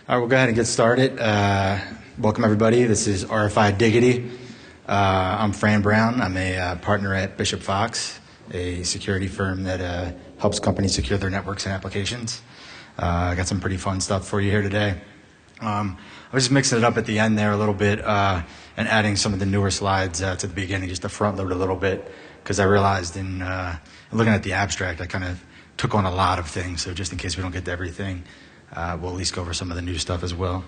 All right, we'll go ahead and get started. Welcome, everybody. This is RFIDiggity. I'm Fran Brown. I'm a partner at Bishop Fox, a security firm that helps companies secure their networks and applications. I got some pretty fun stuff for you here today. I was just mixing it up at the end there a little bit and adding some of the newer slides to the beginning just to front load a little bit, because I realized in looking at the abstract, I kind of took on a lot of things. So just in case we don't get to everything, we'll at least go over some of the new stuff as well.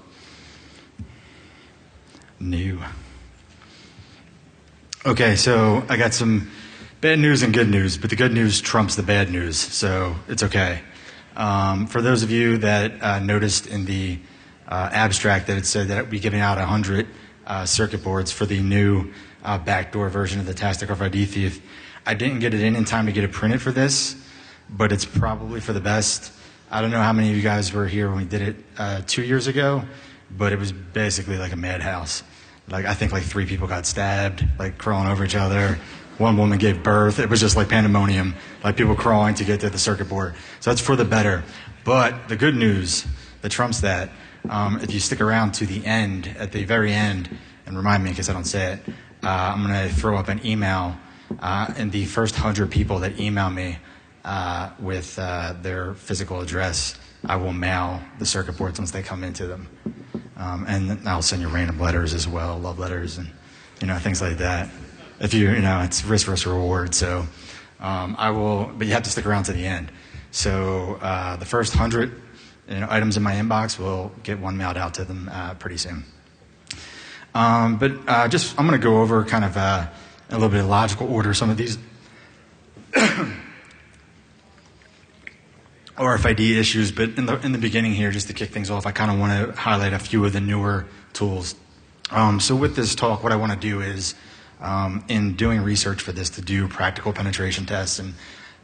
New. Okay, so I got some bad news and good news, but the good news trumps the bad news, so it's okay. For those of you that noticed in the abstract that it said that we'd be giving out 100 circuit boards for the new backdoor version of the Tastic RFID thief, I didn't get it in time to get it printed for this, but it's probably for the best. I don't know how many of you guys were here when we did it 2 years ago, but it was basically like a madhouse. I think 3 people got stabbed, crawling over each other. One woman gave birth. It was just like pandemonium, people crawling to get to the circuit board. So that's for the better. But the good news that trumps that, if you stick around to the end, at the very end, and remind me in case I don't say it, I'm going to throw up an email, and the first 100 people that email me with their physical address, I will mail the circuit boards once they come into them. And I'll send you random letters as well, love letters and things like that. If it's risk versus reward. So I will, but you have to stick around to the end. So the first 100 items in my inbox will get one mailed out to them pretty soon. I'm going to go over kind of a little bit of logical order some of these RFID issues, but in the beginning here, just to kick things off, I kind of want to highlight a few of the newer tools. So with this talk, what I want to do is, in doing research for this, to do practical penetration tests, and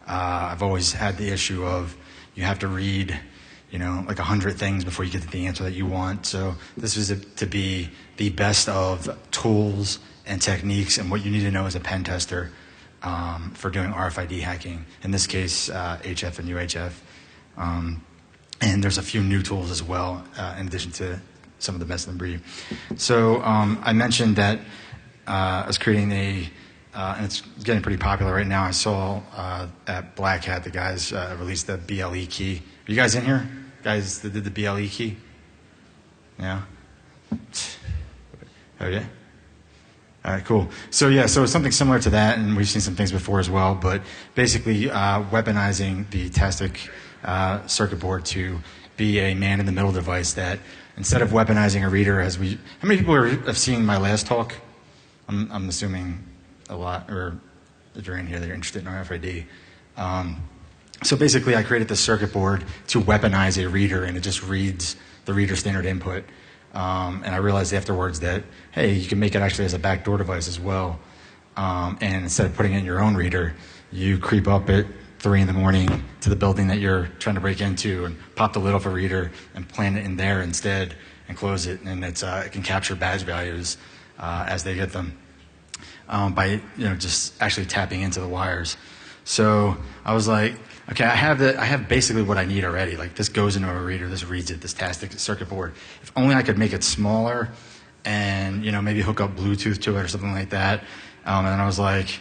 I've always had the issue of you have to read, 100 things before you get to the answer that you want. So this is to be the best of tools and techniques and what you need to know as a pen tester for doing RFID hacking. In this case, HF and UHF. And there's a few new tools as well, in addition to some of the best in the breed. So I mentioned that I was creating and it's getting pretty popular right now. I saw at Black Hat, the guys released the BLE key. Are you guys in here? Guys that did the BLE key? Yeah? Okay. All right, cool. So yeah, so something similar to that, and we've seen some things before as well, but basically weaponizing the Tastic circuit board to be a man-in-the-middle device that, instead of weaponizing a reader, how many people have seen my last talk? I'm assuming a lot, or if you're in here, they're interested in RFID. So basically, I created the circuit board to weaponize a reader, and it just reads the reader standard input. And I realized afterwards that, hey, you can make it actually as a backdoor device as well. And instead of putting it in your own reader, you creep up at 3 in the morning to the building that you're trying to break into and pop the lid off a reader and plant it in there instead and close it. And it can capture badge values as they get them by just actually tapping into the wires. So I was like, okay, I have basically what I need already. This goes into a reader, this reads it, this Tastic circuit board. If only I could make it smaller and maybe hook up Bluetooth to it or something like that. And then I was like,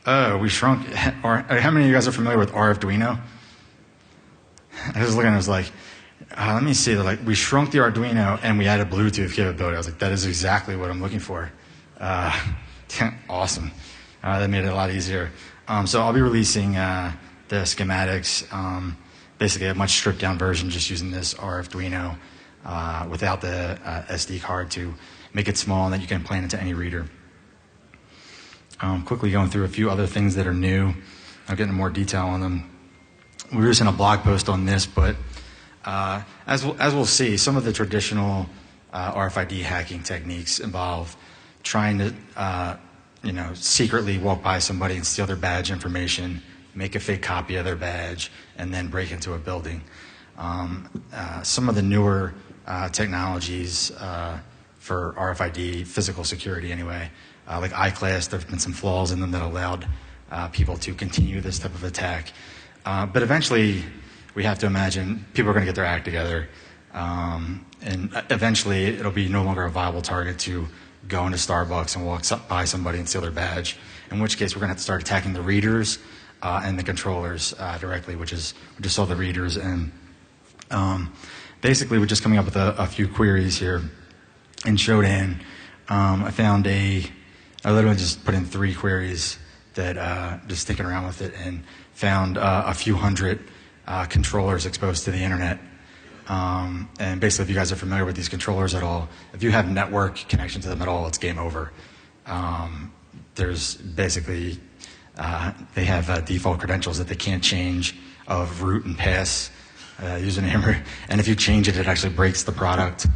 oh, we shrunk. Or how many of you guys are familiar with Arduino? I was looking and I was like, let me see. We shrunk the Arduino and we added Bluetooth capability. I was like, that is exactly what I'm looking for. Awesome. That made it a lot easier. So I'll be releasing the schematics, basically a much stripped down version, just using this Arduino without the SD card to make it small and that you can plant into any reader. Quickly going through a few other things that are new. I'll get into more detail on them. We were just in a blog post on this, but as we'll see, some of the traditional RFID hacking techniques involve trying to secretly walk by somebody and steal their badge information, make a fake copy of their badge, and then break into a building. Some of the newer technologies for RFID, physical security anyway, like iClass, there have been some flaws in them that allowed people to continue this type of attack. But eventually, we have to imagine people are going to get their act together And eventually, it'll be no longer a viable target to go into Starbucks and walk by somebody and steal their badge, in which case we're going to have to start attacking the readers and the controllers directly, which is we just saw the readers. And basically, we're just coming up with a few queries here. In Shodan, I found I literally just put in 3 queries that just sticking around with it, and found a few hundred controllers exposed to the internet. And basically, if you guys are familiar with these controllers at all, if you have network connection to them at all, it's game over. There's basically, they have default credentials that they can't change of root and pass, username, and if you change it, it actually breaks the product.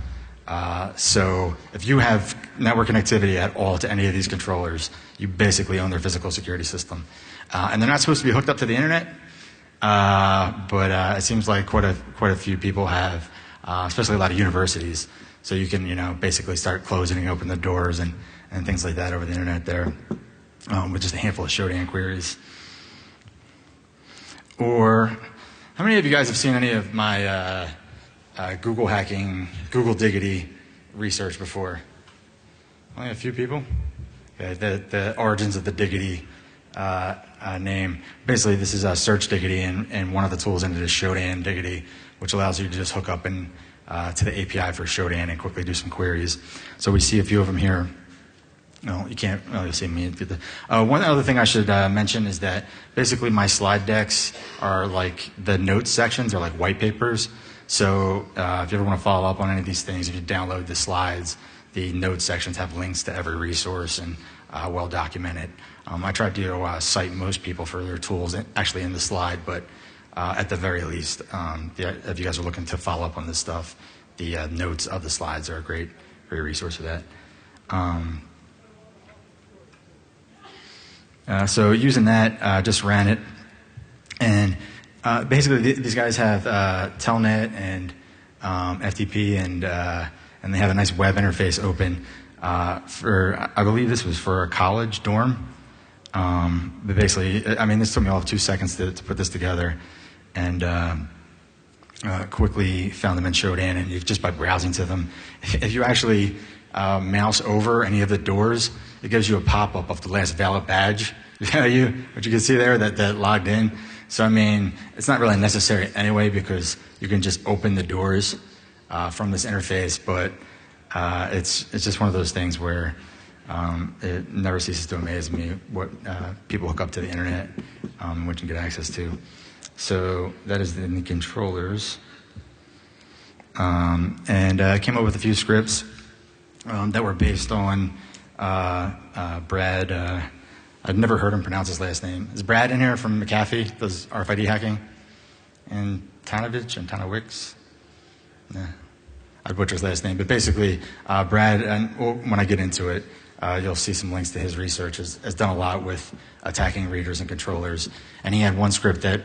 So if you have network connectivity at all to any of these controllers, you basically own their physical security system. And they're not supposed to be hooked up to the internet, but it seems like quite a few people have, especially a lot of universities. So you can, basically start closing and open the doors and things like that over the internet there, with just a handful of Shodan queries. Or how many of you guys have seen any of my Google Diggity research before? Only a few people? Okay, the origins of the Diggity name. Basically, this is a search Diggity, and one of the tools in it is Shodan Diggity, which allows you to just hook up to the API for Shodan and quickly do some queries. So we see a few of them here. No, you can't really see me. One other thing I should mention is that basically my slide decks are like the notes sections are like white papers. So if you ever want to follow up on any of these things, if you download the slides, the notes sections have links to every resource and well documented. I tried to cite most people for their tools actually in the slide, but at the very least, if you guys are looking to follow up on this stuff, the notes of the slides are a great resource for that. So using that, just ran it, and basically these guys have Telnet and FTP, and they have a nice web interface open for, I believe this was for a college dorm. But basically, this took me all of 2 seconds to put this together, and quickly found them in Shodan, and just by browsing to them, if you actually mouse over any of the doors, it gives you a pop-up of the last valid badge. What you can see there that logged in. So it's not really necessary anyway, because you can just open the doors from this interface. But it's just one of those things where it never ceases to amaze me what people hook up to the internet, which you can get access to. So that is in the controllers, and I came up with a few scripts that were based on Brad. I've never heard him pronounce his last name. Is Brad in here from McAfee? Does RFID hacking? And Tanowicz? Yeah. I'd butcher his last name. But basically, Brad, and when I get into it, you'll see some links to his research, has done a lot with attacking readers and controllers. And he had one script that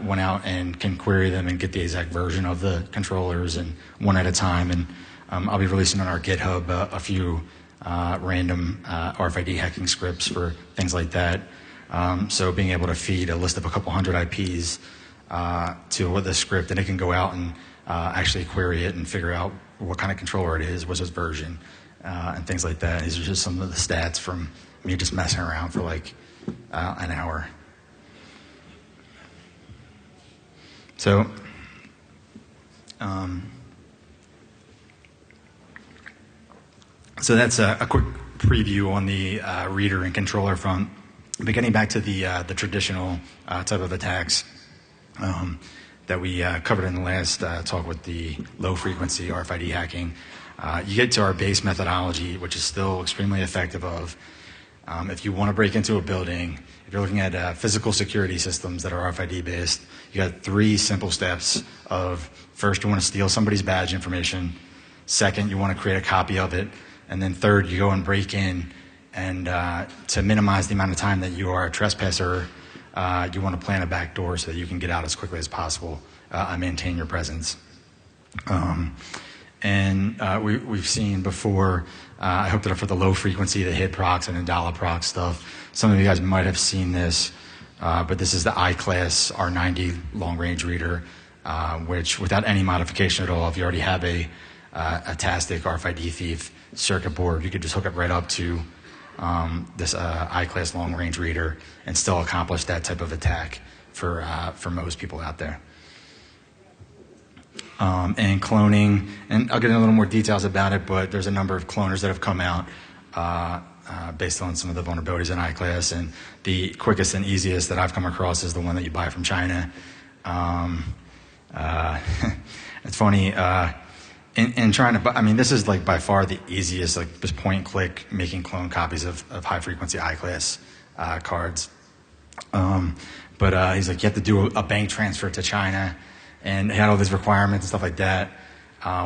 went out and can query them and get the exact version of the controllers, and one at a time. And I'll be releasing on our GitHub a few random RFID hacking scripts for things like that. So being able to feed a list of a couple hundred IPs to the script, and it can go out and actually query it and figure out what kind of controller it is, what's its version, and things like that. These are just some of the stats from me just messing around for like an hour. So so that's a quick preview on the reader and controller front. But getting back to the traditional type of attacks that we covered in the last talk with the low-frequency RFID hacking, you get to our base methodology, which is still extremely effective of, if you want to break into a building, if you're looking at physical security systems that are RFID-based, you got 3 simple steps of, first, you want to steal somebody's badge information. Second, you want to create a copy of it. And then third, you go and break in, and to minimize the amount of time that you are a trespasser, you want to plan a back door so that you can get out as quickly as possible and maintain your presence. We've seen before, I hooked it up for the low frequency, the hit procs and Indala proc stuff. Some of you guys might have seen this, but this is the I-class R90 long-range reader. which without any modification at all, if you already have a Tastic RFID thief circuit board, you could just hook it right up to this I-class long-range reader and still accomplish that type of attack for most people out there. And cloning, and I'll get into a little more details about it, but there's a number of cloners that have come out based on some of the vulnerabilities in I-class, and the quickest and easiest that I've come across is the one that you buy from China. It's funny, in trying to, I mean, this is like by far the easiest, like just point and click, making clone copies of high frequency I-class cards. But he's like, you have to do a bank transfer to China, and he had all these requirements and stuff like that,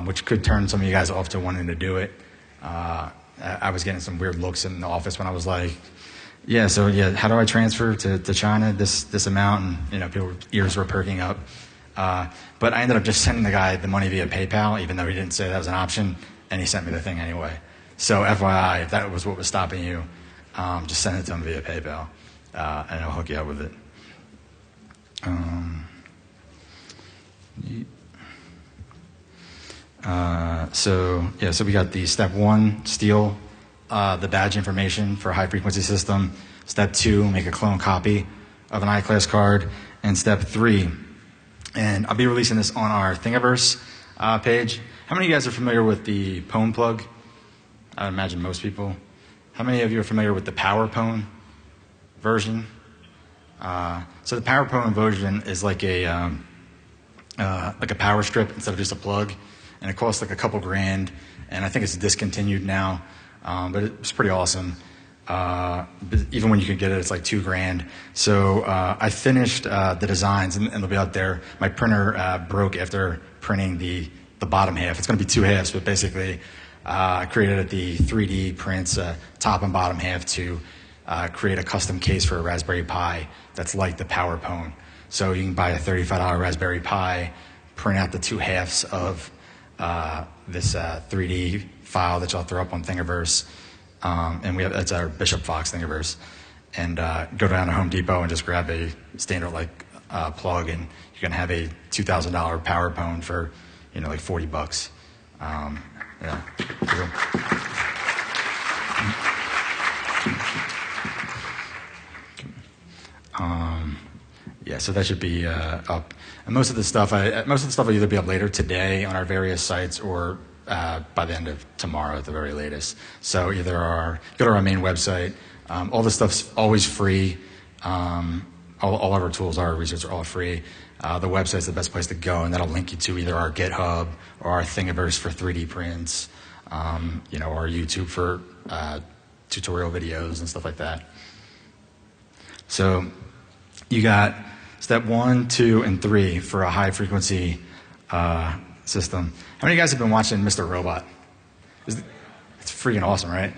which could turn some of you guys off to wanting to do it. I was getting some weird looks in the office when I was like, yeah, so yeah, how do I transfer to China this amount? And you know, people's ears were perking up. But I ended up just sending the guy the money via PayPal, even though he didn't say that was an option, and he sent me the thing anyway. So FYI, if that was what was stopping you, just send it to him via PayPal, and I'll hook you up with it. So we got the step 1, steal the badge information for a high frequency system. Step 2, make a clone copy of an I-class card. And step 3, and I'll be releasing this on our Thingiverse page. How many of you guys are familiar with the Pwn plug? I would imagine most people. How many of you are familiar with the Power Pwn version? So the Power Pwn version is like a power strip instead of just a plug, and it costs like a couple grand, and I think it's discontinued now, but it's pretty awesome. But even when you can get it, it's like $2 grand. So I finished the designs, and they'll be out there. My printer broke after printing the bottom half. It's going to be 2 halves, but basically I created the 3D prints top and bottom half to create a custom case for a Raspberry Pi that's like the Power Pwn. So you can buy a $35 Raspberry Pi, print out the 2 halves of this 3D file that y'all throw up on Thingiverse. And that's our Bishop Fox Thingiverse. And go down to Home Depot and just grab a standard plug, and you can have a $2,000 Power Pwn for like $40. Yeah. Yeah, so that should be up. And most of the stuff will either be up later today on our various sites, or by the end of tomorrow at the very latest. So either go to our main website. All the stuff's always free. All of our tools, our research are all free. The website's the best place to go, and that'll link you to either our GitHub or our Thingiverse for 3D prints, or our YouTube for tutorial videos and stuff like that. So you got step 1, 2, and 3 for a high frequency system. How many of you guys have been watching Mr. Robot? It's freaking awesome, right?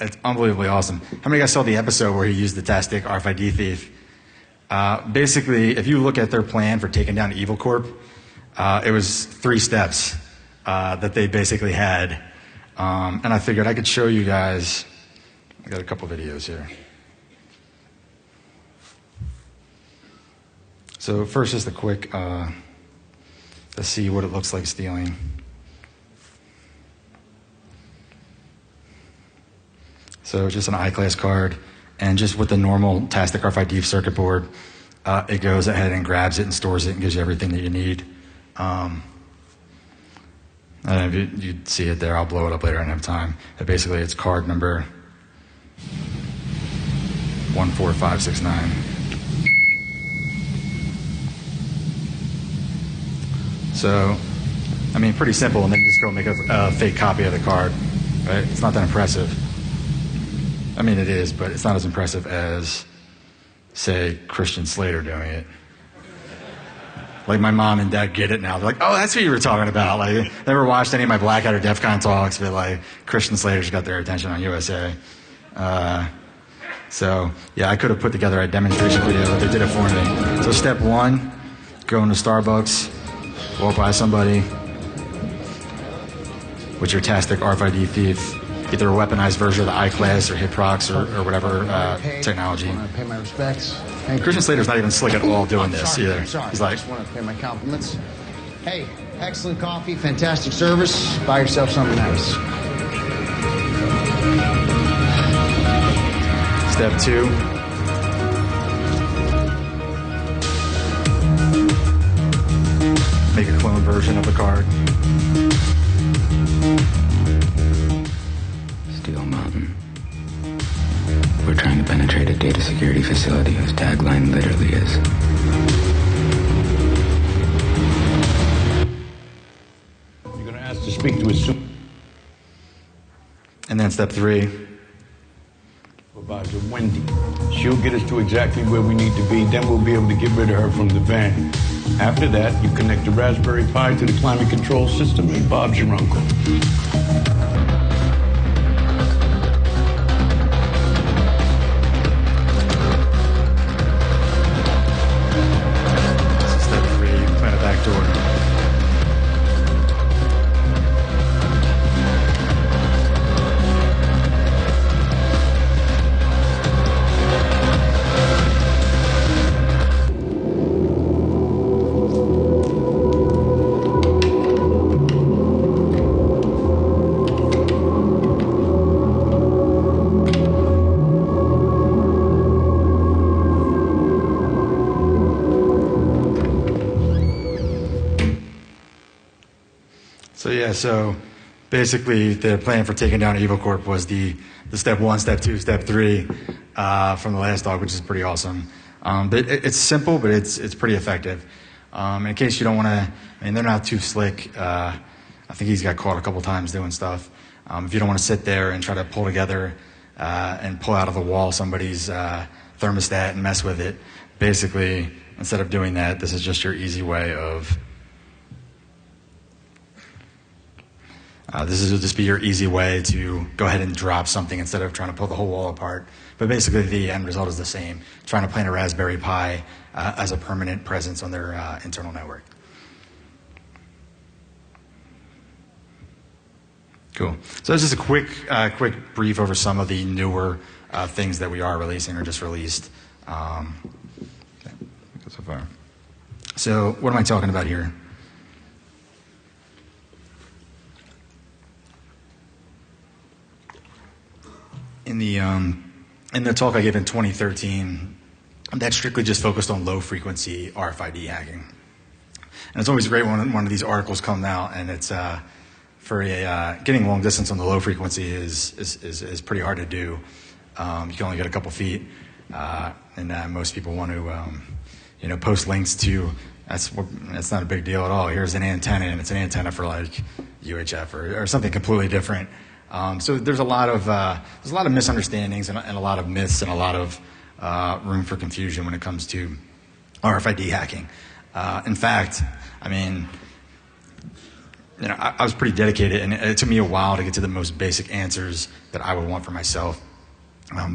It's unbelievably awesome. How many of you guys saw the episode where he used the Tastic RFID thief? Basically, if you look at their plan for taking down Evil Corp, it was 3 steps that they basically had. And I figured I could show you guys. I got a couple videos here. So first, just a quick, let's see what it looks like stealing. So just an I-class card, and just with the normal Tastic RFID circuit board, it goes ahead and grabs it and stores it and gives you everything that you need. I don't know if you'd see it there. I'll blow it up later. I don't have time. But basically, it's card number 14569. So, I mean, pretty simple, and then you just go make a fake copy of the card, right? It's not that impressive. I mean, it is, but it's not as impressive as, say, Christian Slater doing it. Like, my mom and dad get it now. They're like, oh, that's what you were talking about. Like, never watched any of my Black Hat or DEF CON talks, but, like, Christian Slater's got their attention on USA. So, yeah, I could have put together a demonstration video, but they did it for me. So step 1, go into Starbucks, walk by somebody with your Tastic RFID either a weaponized version of the I-Class or HitProx or whatever technology. I want to pay my respects. Christian Slater's not even slick at all doing this either. He's like, I just want to pay my compliments. Hey, excellent coffee, fantastic service. Buy yourself something nice. Step 2. Make a clone version of the card. Steel Mountain. We're trying to penetrate a data security facility whose tagline literally is you're going to ask to speak to his And then step 3. supervisor, Wendy. She'll get us to exactly where we need to be. Then we'll be able to get rid of her from the van. After that, you connect the Raspberry Pi to the climate control system, and Bob's your uncle. Step 3, plant a back door. So basically the plan for taking down Evil Corp was the step 1, step 2, step 3 from the last dog, which is pretty awesome. But it's simple, but it's pretty effective. In case you don't want to, I mean, they're not too slick. I think he's got caught a couple times doing stuff. If you don't want to sit there and try to pull together and pull out of the wall somebody's thermostat and mess with it, basically, instead of doing that, this is just your easy way of this will just be your easy way to go ahead and drop something instead of trying to pull the whole wall apart. But basically, the end result is the same, trying to plant a Raspberry Pi as a permanent presence on their internal network. Cool. So that's just a quick brief over some of the newer things that we are releasing or just released so far. So what am I talking about here? In the talk I gave in 2013, that's strictly just focused on low frequency RFID hacking. And it's always great when one of these articles come out, and it's getting long distance on the low frequency is pretty hard to do. You can only get a couple feet, and most people want to post links to. That's not a big deal at all. Here's an antenna, and it's an antenna for like UHF or something completely different. So there's a lot of misunderstandings and a lot of myths and a lot of room for confusion when it comes to RFID hacking. In fact, I mean, I was pretty dedicated, and it took me a while to get to the most basic answers that I would want for myself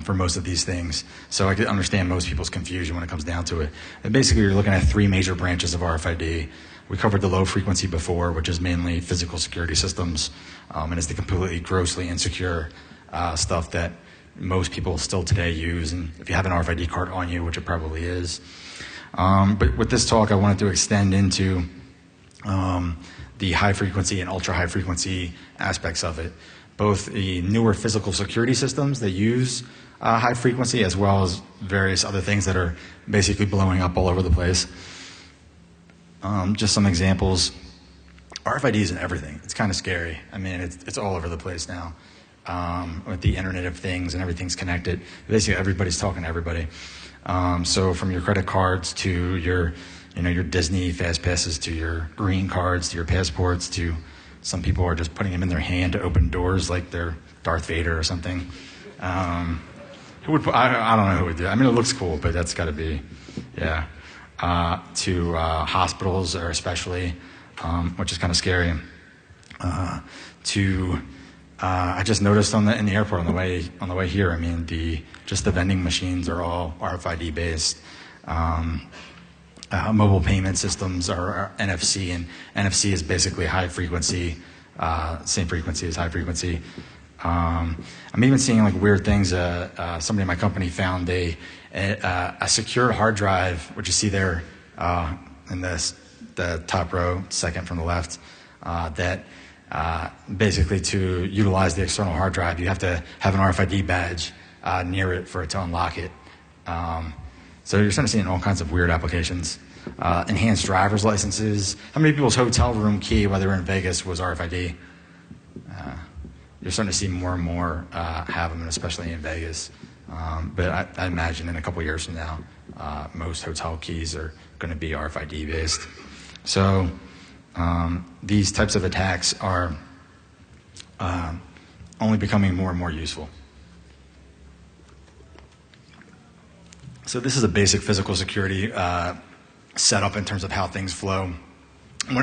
for most of these things. So I could understand most people's confusion when it comes down to it. And basically, you're looking at 3 major branches of RFID. We covered the low frequency before, which is mainly physical security systems, and it's the completely grossly insecure stuff that most people still today use. And if you have an RFID card on you, which it probably is. But with this talk, I wanted to extend into the high frequency and ultra high frequency aspects of it. Both the newer physical security systems that use high frequency, as well as various other things that are basically blowing up all over the place. Just some examples. RFID is in everything. It's kind of scary. I mean, it's all over the place now. With the Internet of Things and everything's connected. Basically, everybody's talking to everybody. So from your credit cards to your Disney fast passes to your green cards to your passports to some people are just putting them in their hand to open doors like they're Darth Vader or something. Who would? I don't know who would do it. I mean, it looks cool, but that's got to be, yeah. To hospitals, or especially, which is kind of scary. I just noticed in the airport on the way here. I mean, the vending machines are all RFID based. Mobile payment systems are NFC, and NFC is basically high frequency, same frequency as high frequency. I'm even seeing like weird things. Somebody in my company found a secure hard drive, which you see there in the top row, second from the left, that basically to utilize the external hard drive, you have to have an RFID badge near it for it to unlock it. So you're starting to see in all kinds of weird applications. Enhanced driver's licenses. How many people's hotel room key, while they were in Vegas, was RFID? You're starting to see more and more have them, especially in Vegas. But I imagine in a couple years from now, most hotel keys are going to be RFID based. So these types of attacks are only becoming more and more useful. So this is a basic physical security setup in terms of how things flow.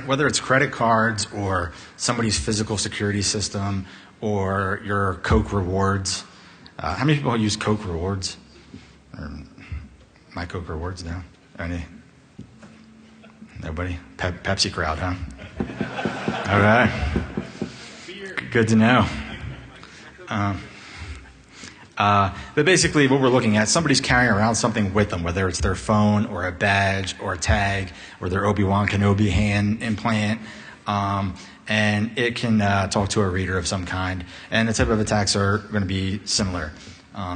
Whether it's credit cards or somebody's physical security system or your Coke rewards. How many people use Coke rewards? Or my Coke rewards now? Any? Nobody? Pepsi crowd, huh? All right. Good to know. But basically what we're looking at, somebody's carrying around something with them, whether it's their phone or a badge or a tag or their Obi-Wan Kenobi hand implant, and it can talk to a reader of some kind. And the type of attacks are going to be similar,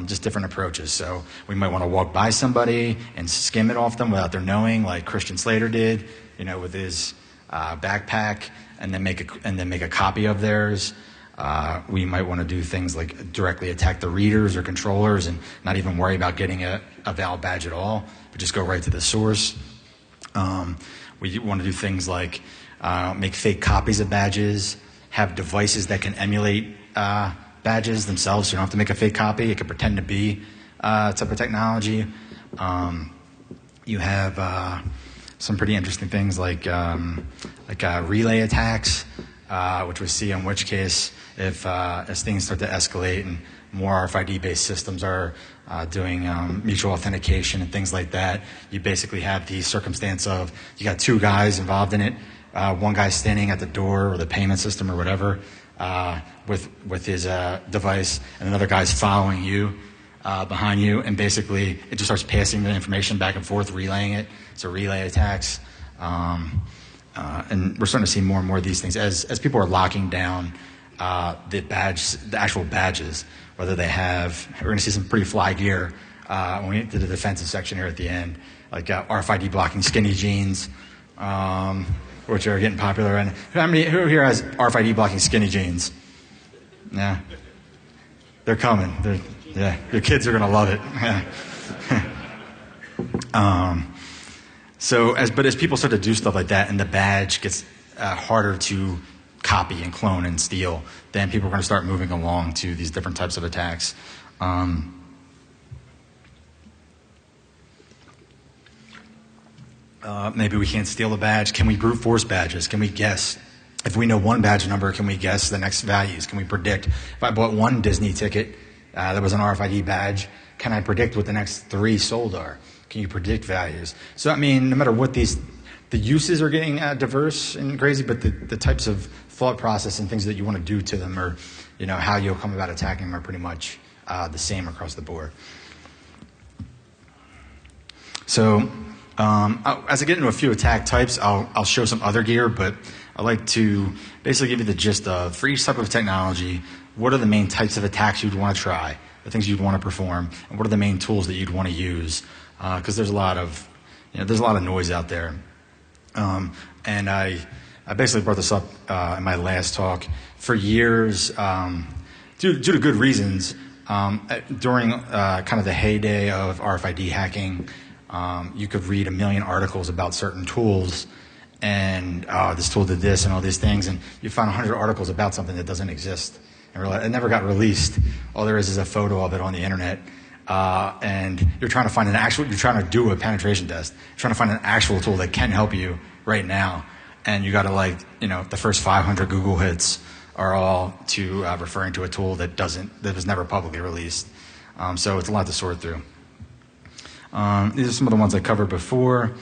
just different approaches. So we might want to walk by somebody and skim it off them without their knowing, like Christian Slater did, with his backpack, and then make a copy of theirs. We might want to do things like directly attack the readers or controllers and not even worry about getting a valid badge at all, but just go right to the source. We want to do things like make fake copies of badges, have devices that can emulate badges themselves, so you don't have to make a fake copy. It can pretend to be a type of technology. You have some pretty interesting things like relay attacks, which we see in which case if as things start to escalate and more RFID-based systems are doing mutual authentication and things like that, you basically have the circumstance of you got two guys involved in it. One guy's standing at the door or the payment system or whatever with his device, and another guy's following you behind you, and basically it just starts passing the information back and forth, relaying it. So relay attacks. And we're starting to see more and more of these things as people are locking down the actual badges, whether they have. We're going to see some pretty fly gear when we get to the defensive section here at the end, like RFID blocking skinny jeans, which are getting popular. And who here has RFID blocking skinny jeans? Yeah, they're coming. Yeah, your kids are going to love it. But as people start to do stuff like that, and the badge gets harder to copy and clone and steal, then people are going to start moving along to these different types of attacks. Maybe we can't steal a badge. Can we brute force badges? Can we guess? If we know one badge number, can we guess the next values? Can we predict? If I bought one Disney ticket that was an RFID badge, can I predict what the next 3 sold are? Can you predict values? So, I mean, no matter what the uses are getting diverse and crazy, but the types of thought process and things that you want to do to them, or how you'll come about attacking them, are pretty much the same across the board. So, as I get into a few attack types, I'll show some other gear, but I like to basically give you the gist of, for each type of technology, what are the main types of attacks you'd want to try, the things you'd want to perform, and what are the main tools that you'd want to use, because there's a lot of noise out there. And I basically brought this up in my last talk. For years, due to good reasons, during kind of the heyday of RFID hacking, you could read a million articles about certain tools, and this tool did this and all these things, and you find 100 articles about something that doesn't exist. And it never got released. All there is a photo of it on the internet. And you're trying to find you're trying to do a penetration test. You're trying to find an actual tool that can help you right now. And you got to the first 500 Google hits are all to referring to a tool that was never publicly released. So it's a lot to sort through. These are some of the ones I covered before.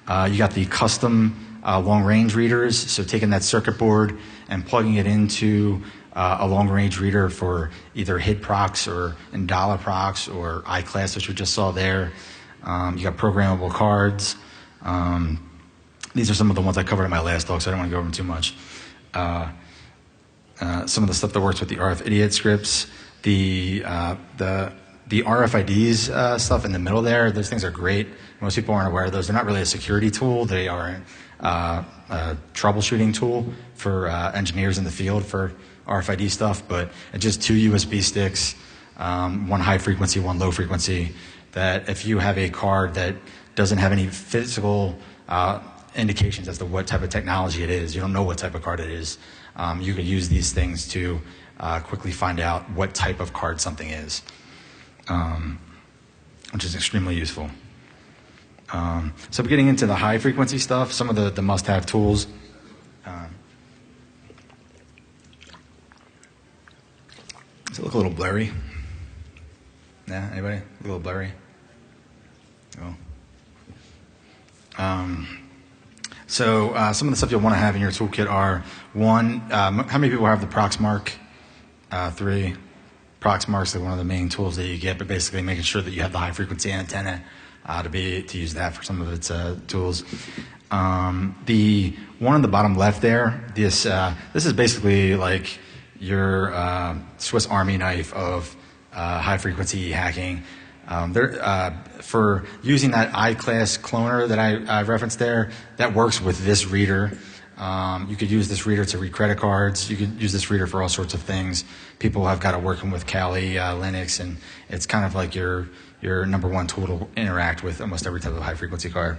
You got the custom long-range readers. So taking that circuit board and plugging it into a long-range reader for either HID procs or Indala procs or iClass, which we just saw there. You got programmable cards. These are some of the ones I covered in my last talk, so I don't want to go over them too much. Some of the stuff that works with the RFIDeas scripts, the RFIDs stuff in the middle there, those things are great. Most people aren't aware of those. They're not really a security tool. They are a troubleshooting tool for engineers in the field for RFID stuff, but it's just 2 USB sticks, one high frequency, one low frequency, that if you have a card that doesn't have any physical indications as to what type of technology it is, you don't know what type of card it is, you can use these things to quickly find out what type of card something is, which is extremely useful. So getting into the high frequency stuff, some of the must-have tools. Does it look a little blurry? Yeah, anybody? A little blurry? Oh. So some of the stuff you'll want to have in your toolkit are, one, how many people have the Proxmark 3? Proxmark's like one of the main tools that you get, but basically making sure that you have the high frequency antenna to use that for some of its tools. The one on the bottom left there, this is basically like your Swiss Army knife of high frequency hacking. For using that iClass cloner that I referenced there, that works with this reader. You could use this reader to read credit cards. You could use this reader for all sorts of things. People have got it working with Kali, Linux, and it's kind of like your number one tool to interact with almost every type of high frequency card.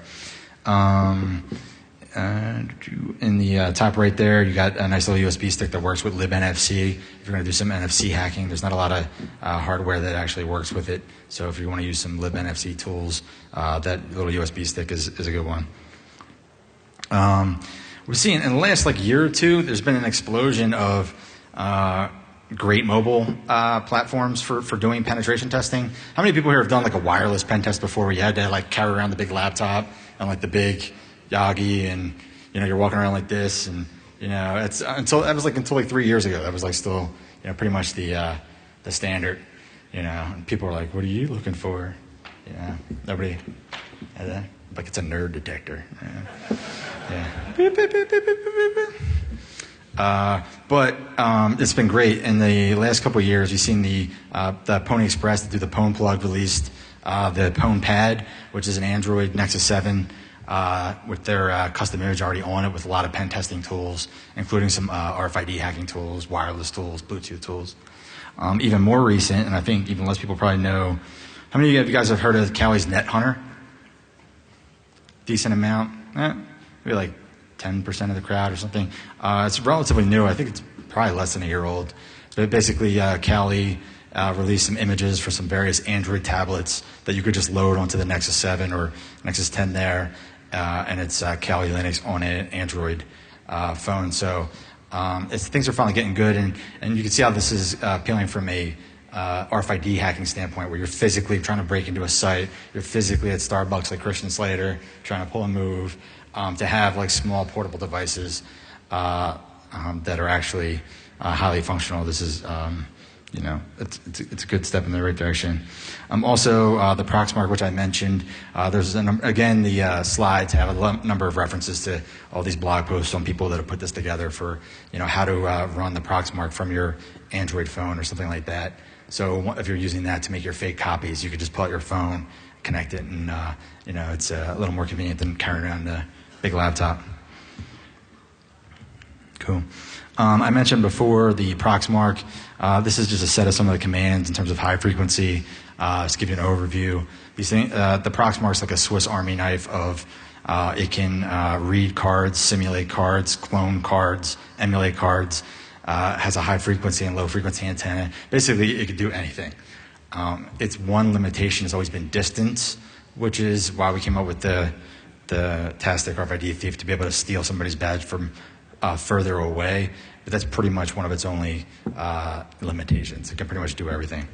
In the top right there, you got a nice little USB stick that works with libNFC. If you're going to do some NFC hacking, there's not a lot of hardware that actually works with it. So if you want to use some libNFC tools, that little USB stick is a good one. We've seen in the last year or two, there's been an explosion of great mobile platforms for doing penetration testing. How many people here have done a wireless pen test before, where you had to carry around the big laptop and the big Yagi, and you're walking around like this, and it's until 3 years ago that was still pretty much the standard, and people were like, what are you looking for? Nobody had that. It's a nerd detector. Yeah. But it's been great. In the last couple of years, you've seen the Pony Express through the Pwn plug released the Pwn Pad, which is an Android Nexus 7 with their custom image already on it, with a lot of pen testing tools, including some RFID hacking tools, wireless tools, Bluetooth tools. Even more recent, and I think even less people probably know, how many of you guys have heard of Kali's Net Hunter? Decent amount, maybe 10% of the crowd or something. It's relatively new. I think it's probably less than a year old. But basically, Kali released some images for some various Android tablets that you could just load onto the Nexus 7 or Nexus 10 there, and it's Kali Linux on an Android phone. So things are finally getting good, and you can see how this is appealing from a RFID hacking standpoint, where you're physically trying to break into a site, you're physically at Starbucks like Christian Slater, trying to pull a move, to have small portable devices that are actually highly functional. This is, it's a good step in the right direction. Also, the Proxmark, which I mentioned, there's again the slides have a number of references to all these blog posts on people that have put this together for how to run the Proxmark from your Android phone or something like that. So if you're using that to make your fake copies, you could just pull out your phone, connect it, and it's a little more convenient than carrying around a big laptop. Cool. I mentioned before the Proxmark. This is just a set of some of the commands in terms of high frequency. Just to give you an overview. These things, the Proxmark's like a Swiss Army knife of it can read cards, simulate cards, clone cards, emulate cards. Has a high frequency and low frequency antenna. Basically, it could do anything. Its one limitation has always been distance, which is why we came up with the Tastic RFID thief, to be able to steal somebody's badge from further away. But that's pretty much one of its only limitations. It can pretty much do everything.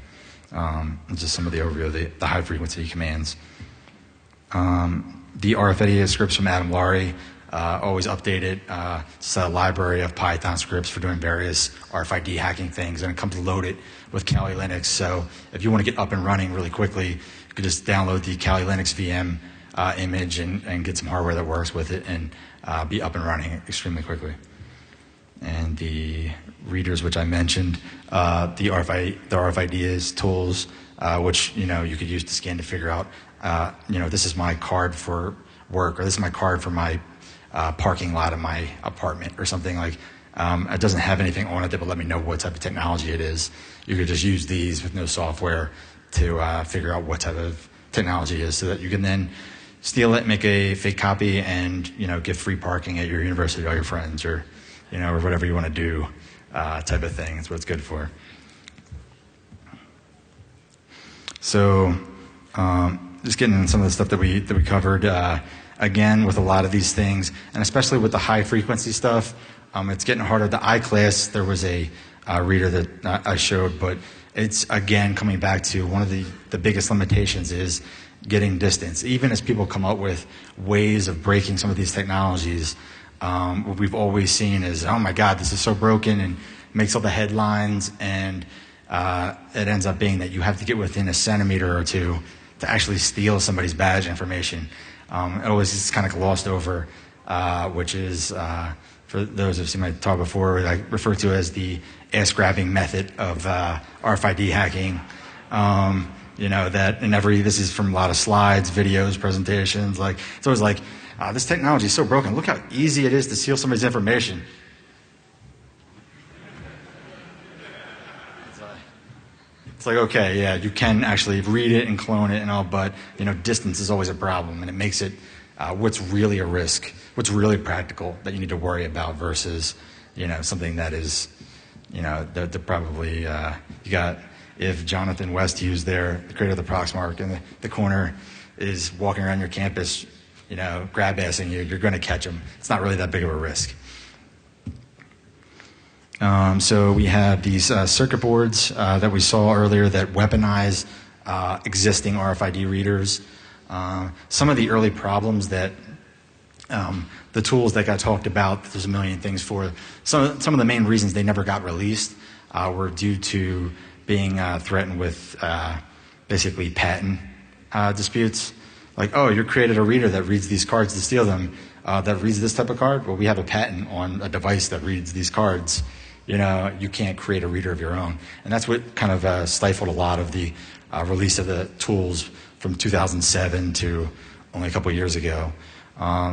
Just some of the overview of the high frequency commands. The RFIDeas scripts from Adam Laurie. always update it. It's a library of Python scripts for doing various RFID hacking things, and it comes loaded with Kali Linux. So if you want to get up and running really quickly, you can just download the Kali Linux VM image and get some hardware that works with it and be up and running extremely quickly. And the readers, which I mentioned, the RFIDeas Tools, which you could use to scan to figure out, this is my card for work, or this is my card for my parking lot of my apartment, or something like. It doesn't have anything on it that will let me know what type of technology it is. You could just use these with no software to figure out what type of technology it is, so that you can then steal it, make a fake copy, and give free parking at your university to all your friends, or or whatever you want to do, type of thing. That's what it's good for. So, just getting into some of the stuff that we covered. Again, with a lot of these things, and especially with the high frequency stuff, it's getting harder. The I-class, there was a reader that I showed, but it's again coming back to one of the biggest limitations is getting distance. Even as people come up with ways of breaking some of these technologies, what we've always seen is, oh my God, this is so broken, and makes all the headlines, and it ends up being that you have to get within a centimeter or two to actually steal somebody's badge information. It always is kind of glossed over, which is, for those who've seen my talk before, what I refer to as the ass-grabbing method of RFID hacking. That in this is from a lot of slides, videos, presentations. Like, it's always like, this technology is so broken. Look how easy it is to steal somebody's information. It's like, okay, yeah, you can actually read it and clone it and all, but distance is always a problem, and it makes it what's really a risk, what's really practical that you need to worry about versus something that is they're probably you got, if Jonathan West used the creator of the Proxmark in the corner is walking around your campus, grab-assing you, you're going to catch him. It's not really that big of a risk. So we have these circuit boards that we saw earlier that weaponize existing RFID readers. Some of the early problems that the tools that got talked about, there's a million things for. Some of the main reasons they never got released were due to being threatened with basically patent disputes. Like, oh, you created a reader that reads these cards to steal them, that reads this type of card? Well, we have a patent on a device that reads these cards. You can't create a reader of your own. And that's what kind of stifled a lot of the release of the tools from 2007 to only a couple of years ago.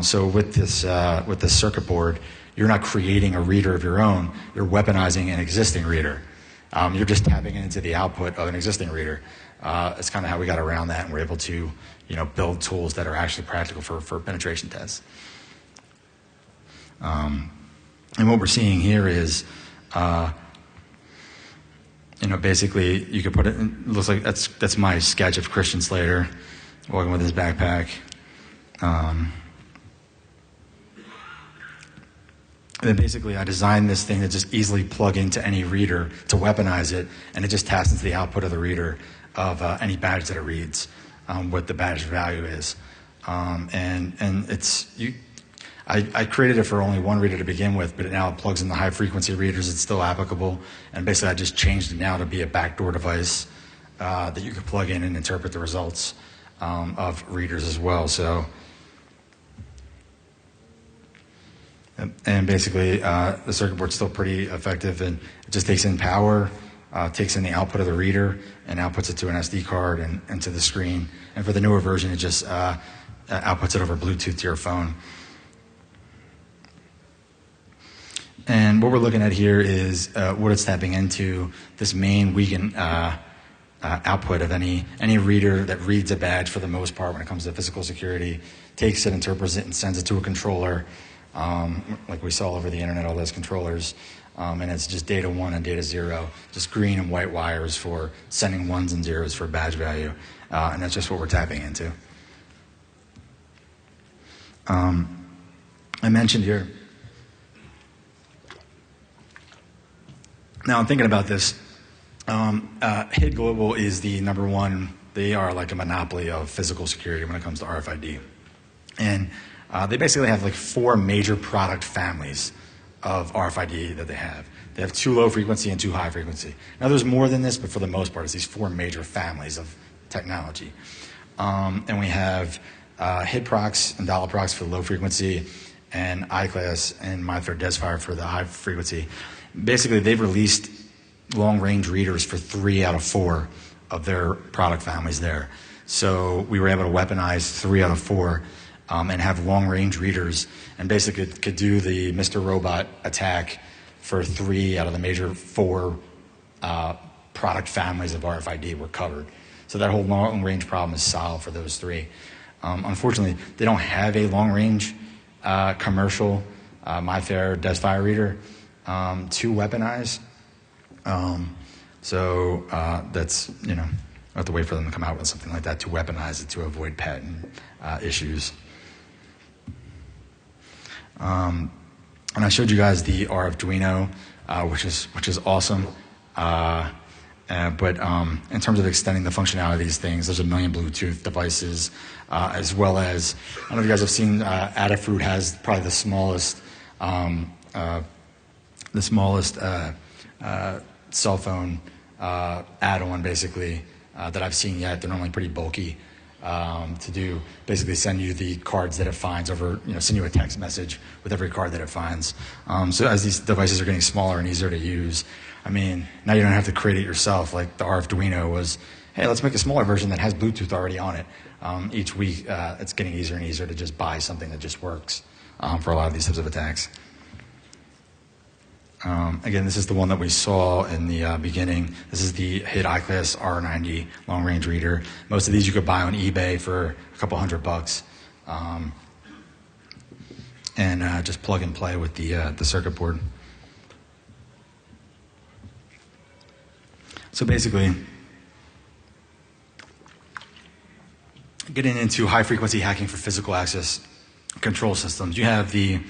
So with this circuit board, you're not creating a reader of your own. You're weaponizing an existing reader. You're just tapping into the output of an existing reader. It's kind of how we got around that, and we're able to build tools that are actually practical for penetration tests. And what we're seeing here is, basically you could put it looks like that's my sketch of Christian Slater walking with his backpack. And then basically I designed this thing to just easily plug into any reader to weaponize it, and it just taps into the output of the reader of any badge that it reads, what the badge value is. And it's I created it for only one reader to begin with, but now it plugs in the high frequency readers. It's still applicable, and basically I just changed it now to be a backdoor device that you could plug in and interpret the results of readers as well. So. And basically, the circuit board's still pretty effective, and it just takes in power, takes in the output of the reader, and outputs it to an SD card and to the screen. And for the newer version, it just outputs it over Bluetooth to your phone. And what we're looking at here is what it's tapping into, this main Wiegand output of any reader that reads a badge for the most part when it comes to physical security, takes it, interprets it, and sends it to a controller. Like we saw over the internet, all those controllers, and it's just data 1 and data 0, just green and white wires for sending 1s and 0s for badge value, and that's just what we're tapping into. I mentioned here, now I'm thinking about this, HID Global is the #1, they are like a monopoly of physical security when it comes to RFID. And They basically have like 4 major product families of RFID that they have. They have 2 low frequency and 2 high frequency. Now there's more than this, but for the most part, it's these 4 major families of technology. And we have hit procs and dollar procs for the low frequency, and I-class and MyFair for the high frequency. Basically, they've released long-range readers for 3 out of 4 of their product families there. So we were able to weaponize 3 out of 4 and have long-range readers, and basically could do the Mr. Robot attack for 3 out of the major 4 product families of RFID were covered. So that whole long-range problem is solved for those 3. Unfortunately, they don't have a long-range commercial MyFair Desfire reader to weaponize. So that's, you know, I have to wait for them to come out with something like that to weaponize it to avoid patent issues. And I showed you guys the Arduino, which is awesome. But in terms of extending the functionality of these things, there's a million Bluetooth devices, as well as, I don't know if you guys have seen, Adafruit has probably the smallest cell phone add-on, basically, that I've seen yet. They're normally pretty bulky to do. Basically, send you the cards that it finds over, you know, send you a text message with every card that it finds. So as these devices are getting smaller and easier to use, I mean, now you don't have to create it yourself. Like the Arduino was, hey, let's make a smaller version that has Bluetooth already on it. Each week, it's getting easier and easier to just buy something that just works for a lot of these types of attacks. Again, this is the one that we saw in the beginning. This is the HIT I-Class R90 long-range reader. Most of these you could buy on eBay for a couple $100, and just plug and play with the circuit board. So basically, getting into high-frequency hacking for physical access control systems, you have the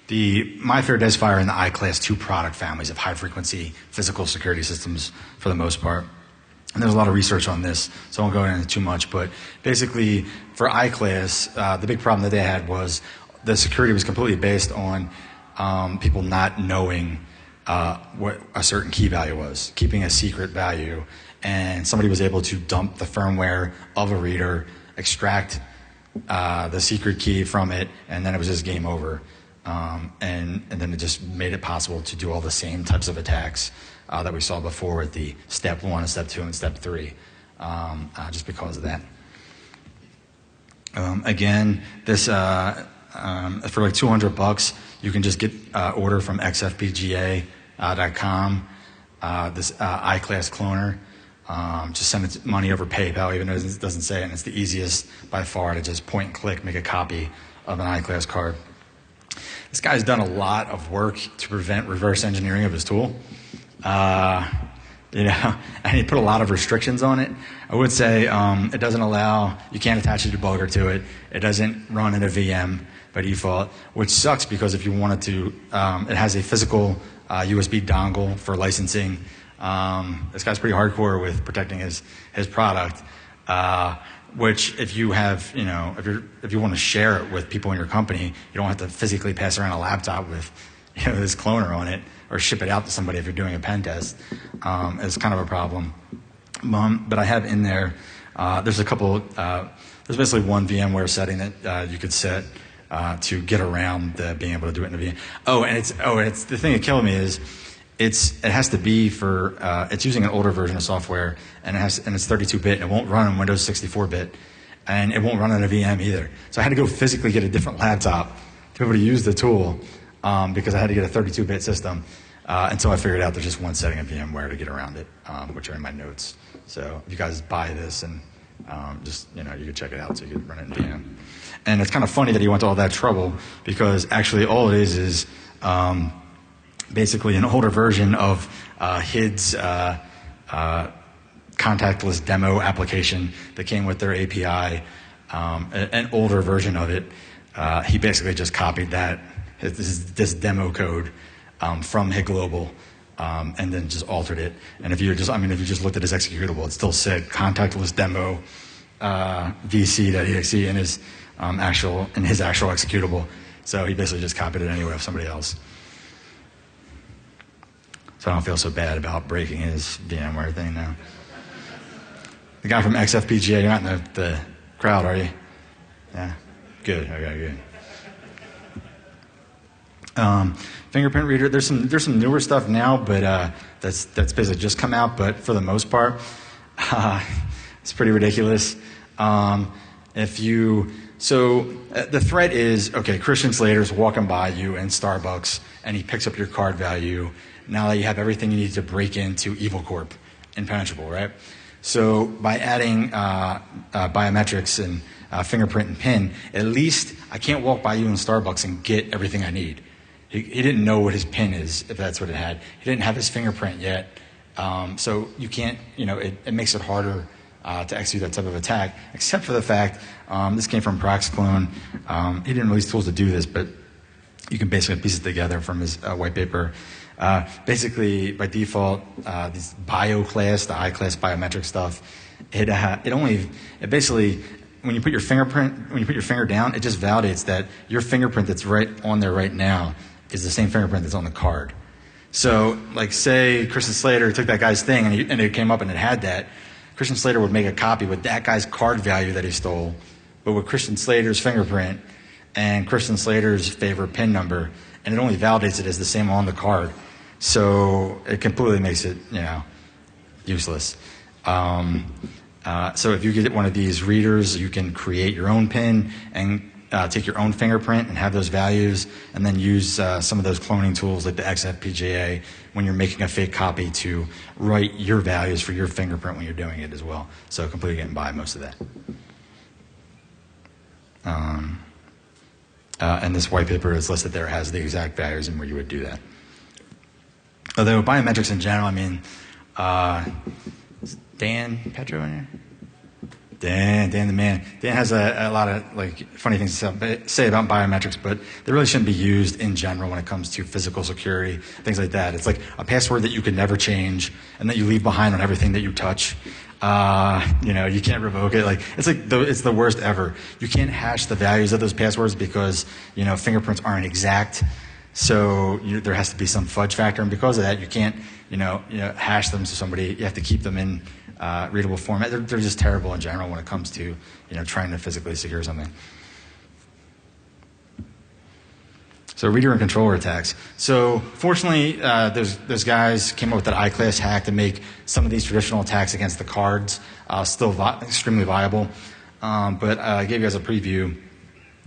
MyFair Desfire and the I-Class 2 product families of high-frequency physical security systems for the most part. And there's a lot of research on this, so I won't go into too much. But basically, for I-Class, the big problem that they had was the security was completely based on people not knowing what a certain key value was, keeping a secret value. And somebody was able to dump the firmware of a reader, extract the secret key from it, and then it was just game over. And then it just made it possible to do all the same types of attacks that we saw before with the step 1 and step 2 and step 3, just because of that. Again, this for like $200, you can just get order from xfpga.com, this I-Class cloner. Just send it money over PayPal, even though it doesn't say it, and it's the easiest by far to just point and click, make a copy of an I-Class card. This guy's done a lot of work to prevent reverse engineering of his tool. You know, and he put a lot of restrictions on it. I would say it doesn't allow, you can't attach a debugger to it. It doesn't run in a VM by default, which sucks because if you wanted to, it has a physical USB dongle for licensing. This guy's pretty hardcore with protecting his product. Which, if you have, you know, if you want to share it with people in your company, you don't have to physically pass around a laptop with, you know, this cloner on it, or ship it out to somebody if you're doing a pen test. It's kind of a problem. But I have in there, there's a couple. There's basically one VMware setting that you could set to get around being able to do it in a VM. And it's the thing that killed me is. It has to be for, it's using an older version of software, and it's 32-bit, and it won't run on Windows 64-bit, and it won't run on a VM either. So I had to go physically get a different laptop to be able to use the tool, because I had to get a 32-bit system. Until I figured out there's just one setting of VMware to get around it, which are in my notes. So if you guys buy this, and just, you know, you can check it out so you can run it in VM. And it's kind of funny that he went to all that trouble, because actually all it is basically an older version of HID's contactless demo application that came with their API, an older version of it. He basically just copied that, this demo code from HID Global, and then just altered it. And if you just looked at his executable, it still said contactless demo vc.exe, and his his actual executable. So he basically just copied it anyway of somebody else. So I don't feel so bad about breaking his VMware thing now. The guy from XFPGA, you're not in the crowd, are you? Yeah? Good, okay, good. Fingerprint reader, there's some newer stuff now, but that's basically just come out, but for the most part, it's pretty ridiculous. The threat is, okay, Christian Slater's walking by you in Starbucks, and he picks up your card value. Now that you have everything you need to break into Evil Corp, impenetrable, right? So by adding biometrics and fingerprint and PIN, at least I can't walk by you in Starbucks and get everything I need. He didn't know what his PIN is, if that's what it had. He didn't have his fingerprint yet. So you can't, it makes it harder to execute that type of attack, except for the fact, this came from Proxclone. He didn't release tools to do this, but you can basically piece it together from his white paper. Basically, by default, this bio class, the I-class biometric stuff, it basically, when you put your finger down, it just validates that your fingerprint that's right on there right now is the same fingerprint that's on the card. So, like, say Christian Slater took that guy's thing and it came up and it had that, Christian Slater would make a copy with that guy's card value that he stole, but with Christian Slater's fingerprint and Christian Slater's favorite PIN number, and it only validates it as the same on the card. So it completely makes it, useless. So if you get one of these readers, you can create your own PIN and take your own fingerprint and have those values, and then use some of those cloning tools like the XFPGA when you're making a fake copy to write your values for your fingerprint when you're doing it as well. So completely getting by most of that. And this white paper is listed there, has the exact values and where you would do that. Although biometrics in general, is Dan Petro in here? Dan the man. Dan has a lot of funny things to say about biometrics, but they really shouldn't be used in general when it comes to physical security, things like that. It's like a password that you could never change and that you leave behind on everything that you touch. You can't revoke it. It's the worst ever. You can't hash the values of those passwords because fingerprints aren't exact. So there has to be some fudge factor, and because of that, you can't hash them to somebody. You have to keep them in readable format. They're just terrible in general when it comes to trying to physically secure something. So reader and controller attacks. So fortunately, those guys came up with that I-class hack to make some of these traditional attacks against the cards still extremely viable. But I gave you guys a preview.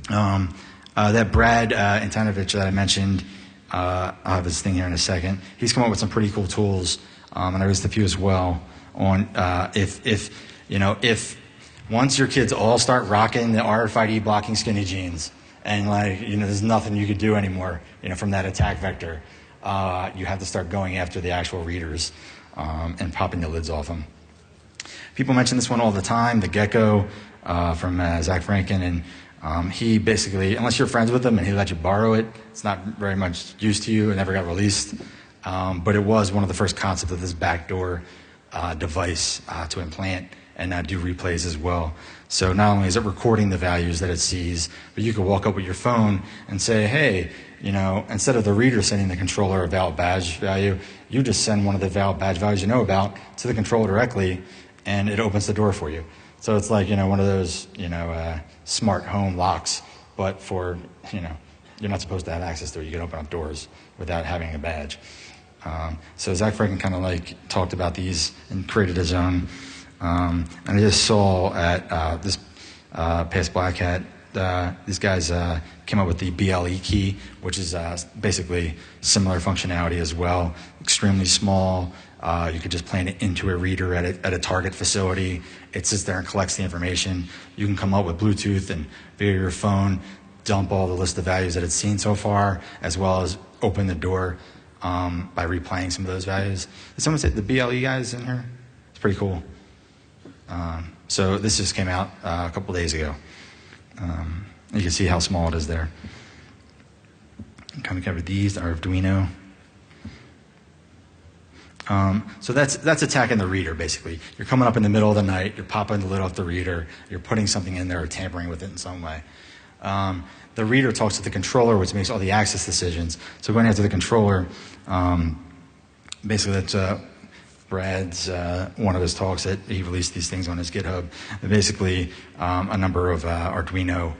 That Brad Antonovich that I mentioned, I'll have his thing here in a second. He's come up with some pretty cool tools, and I listed a few as well on if once your kids all start rocking the RFID blocking skinny jeans, and there's nothing you could do anymore, from that attack vector, you have to start going after the actual readers and popping the lids off them. People mention this one all the time, the Gecko from Zach Franken, and he basically, unless you're friends with him and he let you borrow it, it's not very much use to you. It never got released. But it was one of the first concepts of this backdoor device to implant and do replays as well. So not only is it recording the values that it sees, but you could walk up with your phone and say, hey, instead of the reader sending the controller a valid badge value, you just send one of the valid badge values you know about to the controller directly, and it opens the door for you. So it's like, one of those, smart home locks, but for, you're not supposed to have access to it. You can open up doors without having a badge. So Zach Franken kind of talked about these and created his own. And I just saw at this past Black Hat, these guys came up with the BLE key, which is basically similar functionality as well. Extremely small. You could just plant it into a reader at a target facility. It sits there and collects the information. You can come up with Bluetooth and via your phone, dump all the list of values that it's seen so far, as well as open the door by replaying some of those values. Did someone say the BLE guys in here? It's pretty cool. So this just came out a couple days ago. You can see how small it is there. Kind of covered these, our Arduino. So that's attacking the reader, basically. You're coming up in the middle of the night, you're popping the lid off the reader, you're putting something in there or tampering with it in some way. The reader talks to the controller, which makes all the access decisions. So going after the controller, basically that's Brad's, one of his talks that he released these things on his GitHub. And basically a number of Arduino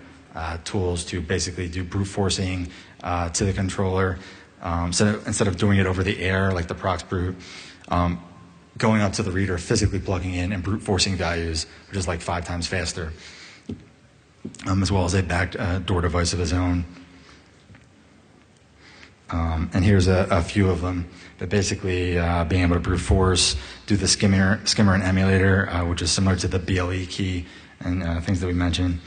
tools to basically do brute forcing to the controller. So instead of doing it over the air like the prox brute, going up to the reader, physically plugging in and brute forcing values, which is like 5 times faster, as well as a backdoor device of his own. And here's a few of them. But basically, being able to brute force, do the skimmer and emulator, which is similar to the BLE key and things that we mentioned.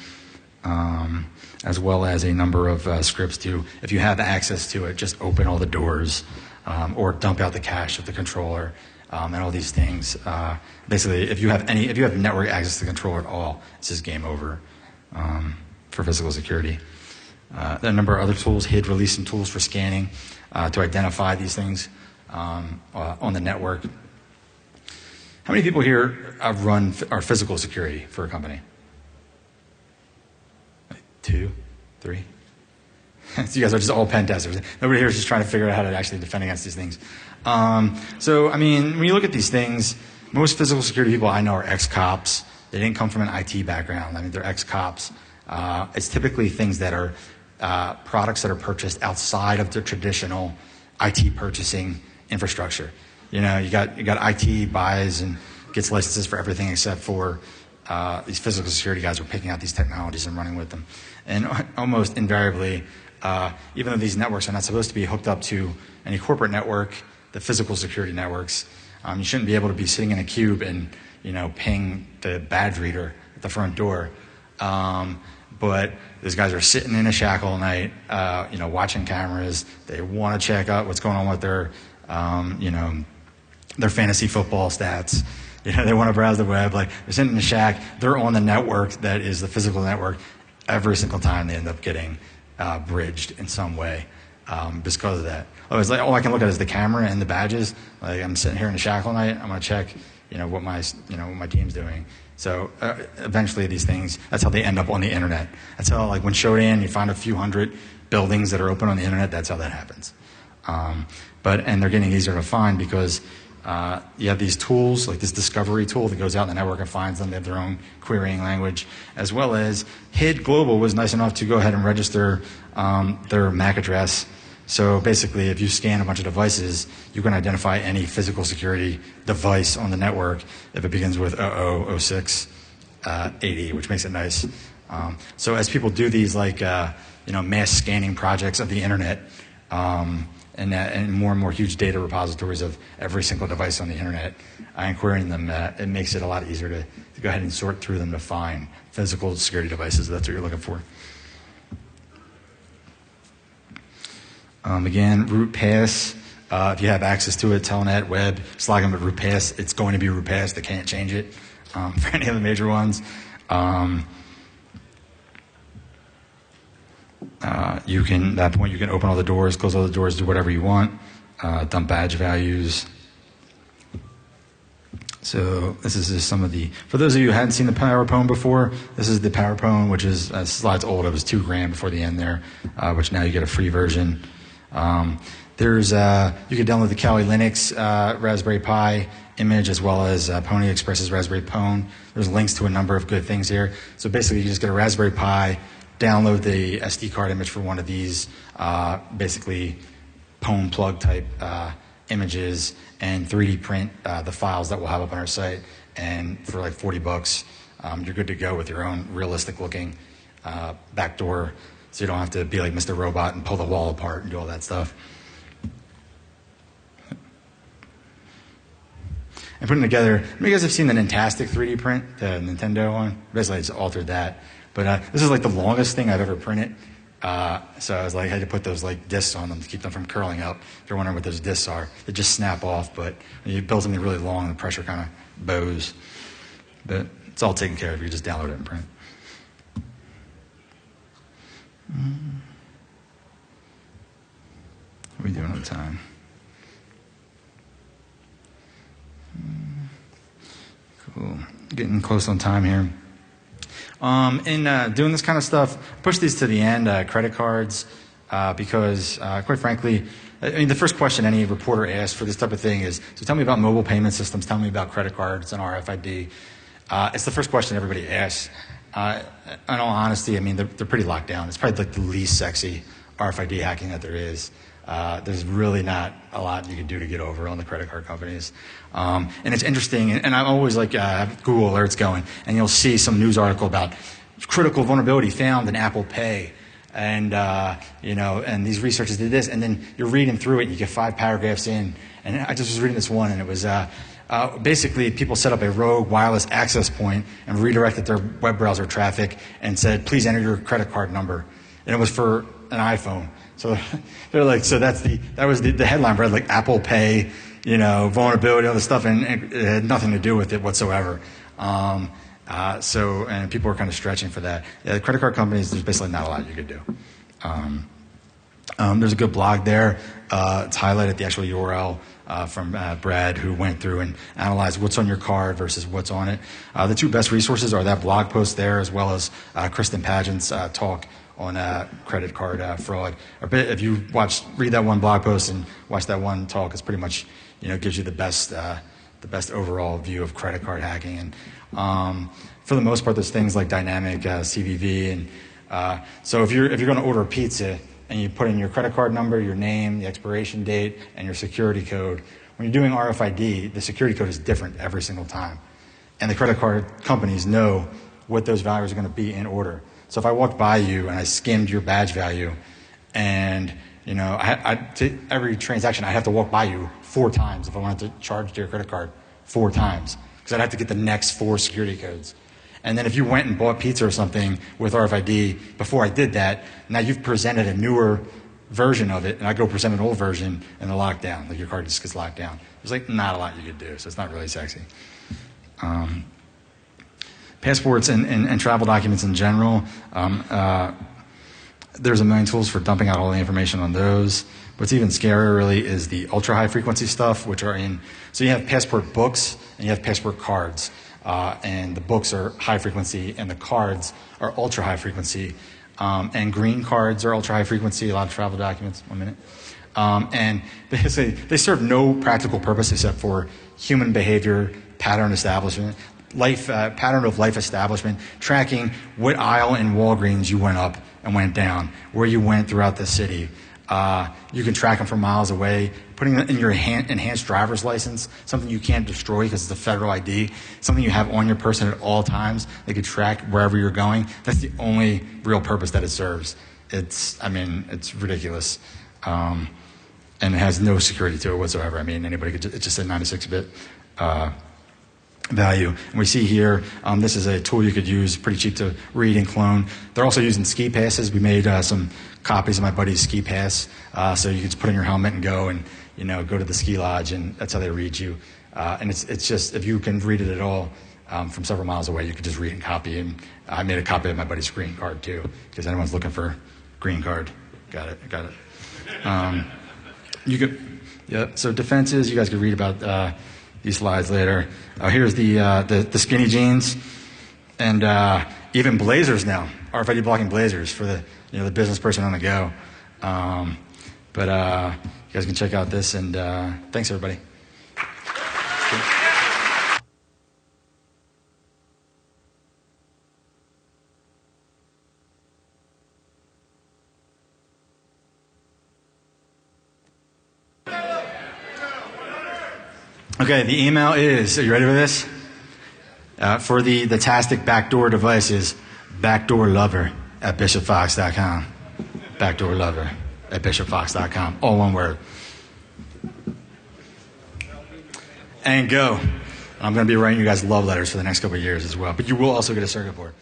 As well as a number of scripts to, if you have access to it, just open all the doors or dump out the cache of the controller and all these things. Basically, if you have network access to the controller at all, it's just game over for physical security. There are a number of other tools, HID releasing tools for scanning to identify these things on the network. How many people here run our physical security for a company? 2, 3. So you guys are just all pen testers. Nobody here is just trying to figure out how to actually defend against these things. So, I mean, when you look at these things, most physical security people I know are ex-cops. They didn't come from an IT background. I mean, they're ex-cops. It's typically things that are products that are purchased outside of the traditional IT purchasing infrastructure. You know, you got IT buys and gets licenses for everything except for these physical security guys are picking out these technologies and running with them. And almost invariably, even though these networks are not supposed to be hooked up to any corporate network, the physical security networks, you shouldn't be able to be sitting in a cube and, you know, ping the badge reader at the front door. But these guys are sitting in a shack all night, you know, watching cameras. They want to check out what's going on with their, you know, their fantasy football stats. You know, they want to browse the web. Like, they're sitting in a shack. They're on the network that is the physical network. Every single time they end up getting bridged in some way just because of that. Otherwise, like, all I can look at is the camera and the badges. Like, I'm sitting here in the shack all night. I'm going to check, you know, what my team's doing. So eventually these things, that's how they end up on the internet. That's how, like, when Shodan, you find a few hundred buildings that are open on the internet, that's how that happens. And they're getting easier to find because you have these tools, like this discovery tool that goes out in the network and finds them. They have their own querying language, as well as HID Global was nice enough to go ahead and register their MAC address. So basically, if you scan a bunch of devices, you can identify any physical security device on the network if it begins with 0006 80, which makes it nice. So as people do these, like, you know, mass scanning projects of the internet, and more huge data repositories of every single device on the internet, and querying them, it makes it a lot easier to go ahead and sort through them to find physical security devices. That's what you're looking for. Again, root pass. If you have access to it, telnet, web, just log them at root pass. It's going to be root pass. They can't change it for any of the major ones. You can, at that point, you can open all the doors, close all the doors, do whatever you want, dump badge values. So this is just some of the, for those of you who hadn't seen the PowerPone before, this is the PowerPone, which is, slides old, it was $2,000 before the end there, which now you get a free version. There's, you can download the Kali Linux Raspberry Pi image, as well as Pony Express's Raspberry Pwn. There's links to a number of good things here. So basically, you just get a Raspberry Pi, download the SD card image for one of these, basically Pwn plug type images, and 3D print the files that we'll have up on our site. And for like $40, you're good to go with your own realistic looking backdoor, so you don't have to be like Mr. Robot and pull the wall apart and do all that stuff. And putting together, you guys have seen the Tastic 3D print, the Nintendo one? Basically, I just altered that. But this is like the longest thing I've ever printed. So I was like, I had to put those like discs on them to keep them from curling up. If you're wondering what those discs are, they just snap off. But when you build something really long, the pressure kind of bows. But it's all taken care of. You just download it and print. What are we doing on time? Cool. Getting close on time here. In doing this kind of stuff, push these to the end, credit cards, because quite frankly, I mean, the first question any reporter asks for this type of thing is, so tell me about mobile payment systems, tell me about credit cards and RFID. It's the first question everybody asks. In all honesty, I mean, they're pretty locked down. It's probably like the least sexy RFID hacking that there is. There's really not a lot you can do to get over on the credit card companies. And it's interesting, and I'm always like, have Google alerts going, and you'll see some news article about critical vulnerability found in Apple Pay. And, and these researchers did this, and then you're reading through it, and you get 5 paragraphs in. And I just was reading this one, and it was basically people set up a rogue wireless access point and redirected their web browser traffic and said, please enter your credit card number. And it was for an iPhone. So they're like, so that was the headline, read like Apple Pay, vulnerability, all this stuff, and it had nothing to do with it whatsoever. And people were kind of stretching for that. Yeah, the credit card companies, there's basically not a lot you could do. There's a good blog there. It's highlighted the actual URL from Brad, who went through and analyzed what's on your card versus what's on it. The 2 best resources are that blog post there, as well as Kristen Pageant's talk on credit card fraud. If you read that one blog post and watch that one talk, it's pretty much gives you the best overall view of credit card hacking. And for the most part, there's things like dynamic CVV, and so if you're going to order a pizza and you put in your credit card number, your name, the expiration date, and your security code, when you're doing RFID, the security code is different every single time, and the credit card companies know what those values are going to be in order. So if I walked by you and I skimmed your badge value, and to every transaction I have to walk by you 4 times if I wanted to charge to your credit card 4 times, because I'd have to get the next 4 security codes. And then if you went and bought pizza or something with RFID before I did that, now you've presented a newer version of it, and I go present an old version, and they're locked down. Like your card just gets locked down. There's like not a lot you could do, so it's not really sexy. Passports and travel documents in general. There's a million tools for dumping out all the information on those. What's even scarier really is the ultra high frequency stuff, which are so you have passport books and you have passport cards. And the books are high frequency and the cards are ultra high frequency. And green cards are ultra high frequency, a lot of travel documents, 1 minute. And they serve no practical purpose except for human behavior, pattern establishment, pattern of life establishment, tracking what aisle in Walgreens you went up and went down, where you went throughout the city. You can track them from miles away. Putting it in your enhanced driver's license, something you can't destroy because it's a federal ID, something you have on your person at all times. They could track wherever you're going. That's the only real purpose that it serves. It's ridiculous. And it has no security to it whatsoever. I mean, it's just a 96-bit value. And we see here, this is a tool you could use, pretty cheap to read and clone. They're also using ski passes. We made some copies of my buddy's ski pass, so you can just put in your helmet and go and go to the ski lodge, and that's how they read you. And it's just, if you can read it at all from several miles away, you could just read and copy. And I made a copy of my buddy's green card too, because anyone's looking for green card. Got it. You could, yeah. So defenses, you guys could read about these slides later. Here's the skinny jeans, and even blazers now. RFID blocking blazers for the business person on the go. But you guys can check out this, and thanks everybody. Okay, the email is, are you ready for this? For the Tastic backdoor devices, backdoorlover@bishopfox.com. Backdoorlover@bishopfox.com. All one word. And go. I'm going to be writing you guys love letters for the next couple of years as well. But you will also get a circuit board.